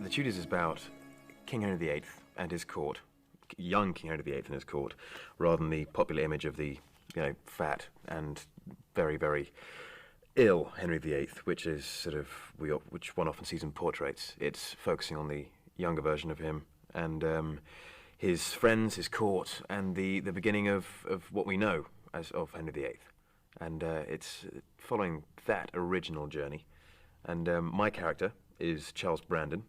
The Tudors is about King Henry VIII and his court, young King Henry VIII and his court, rather than the popular image of the, fat and very, very ill Henry VIII, which is which one often sees in portraits. It's focusing on the younger version of him and his friends, his court, and the beginning of what we know as of Henry VIII. And it's following that original journey. And my character is Charles Brandon.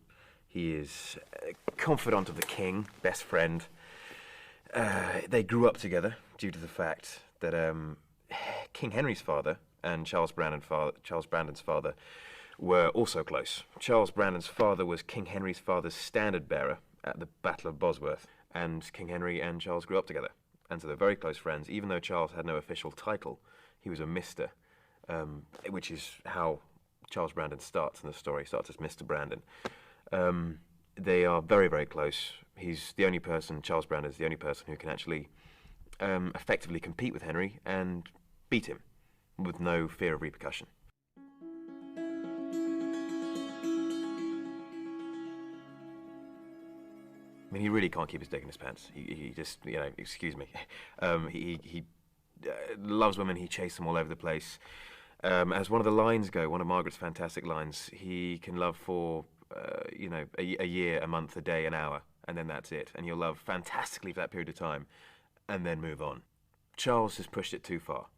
He is a confidant of the king, best friend. They grew up together due to the fact that King Henry's father and Charles Brandon's father were also close. Charles Brandon's father was King Henry's father's standard bearer at the Battle of Bosworth, and King Henry and Charles grew up together. And so they're very close friends. Even though Charles had no official title, he was a Mr., which is how Charles Brandon starts in the story. He starts as Mr. Brandon. They are very, very close. Charles Brandon is the only person who can actually effectively compete with Henry and beat him with no fear of repercussion. I mean, he really can't keep his dick in his pants. He just, excuse me. He loves women. He chases them all over the place. As one of the lines go, one of Margaret's fantastic lines, he can love for, a year, a month, a day, an hour, and then that's it. And you'll love fantastically for that period of time, and then move on. Charles has pushed it too far.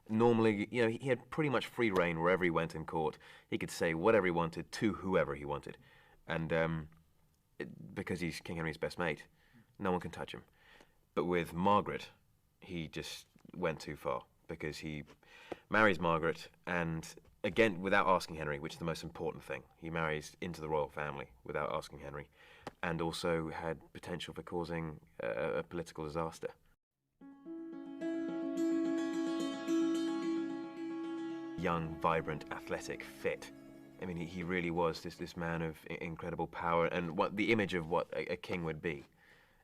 Normally, he had pretty much free reign wherever he went in court. He could say whatever he wanted to whoever he wanted. And because he's King Henry's best mate, no one can touch him. But with Margaret, he just went too far, because he marries Margaret, and again, without asking Henry, which is the most important thing. He marries into the royal family without asking Henry, and also had potential for causing a political disaster. Young, vibrant, athletic, fit. I mean, he really was this man of incredible power and the image of what a king would be.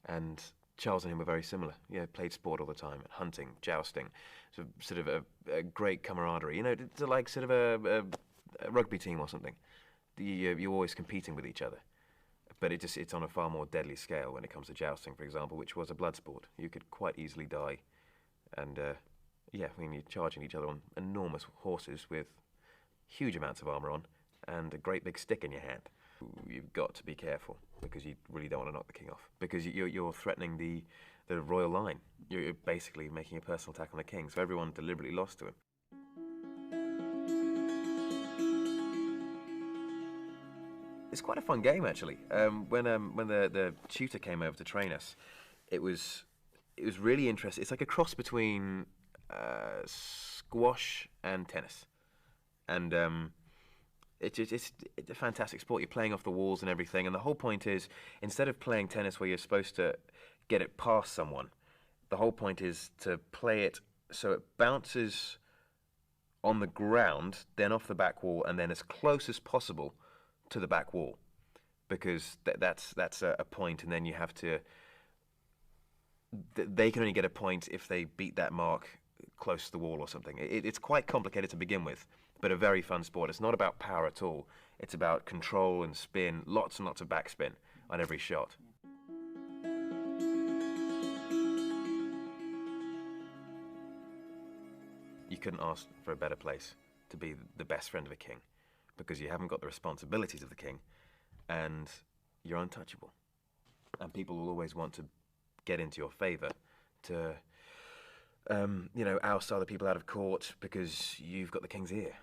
And Charles and him were very similar. Played sport all the time, hunting, jousting, so sort of a great camaraderie. It's like sort of a rugby team or something. You're always competing with each other. But it's on a far more deadly scale when it comes to jousting, for example, which was a blood sport. You could quite easily die. And when you're charging each other on enormous horses with huge amounts of armour on and a great big stick in your hand. You've got to be careful, because you really don't want to knock the king off, because you're threatening the royal line. You're basically making a personal attack on the king, so everyone deliberately lost to him. It's quite a fun game, actually. When the tutor came over to train us, it was really interesting. It's like a cross between squash and tennis, and it's a fantastic sport. You're playing off the walls and everything, and the whole point is, instead of playing tennis where you're supposed to get it past someone, the whole point is to play it so it bounces on the ground, then off the back wall, and then as close as possible to the back wall, because that's a point, and then you have to. They can only get a point if they beat that mark close to the wall or something. It's quite complicated to begin with, but a very fun sport. It's not about power at all. It's about control and spin, lots and lots of backspin on every shot. You couldn't ask for a better place to be the best friend of a king, because you haven't got the responsibilities of the king, and you're untouchable. And people will always want to get into your favour to, oust other people out of court, because you've got the king's ear.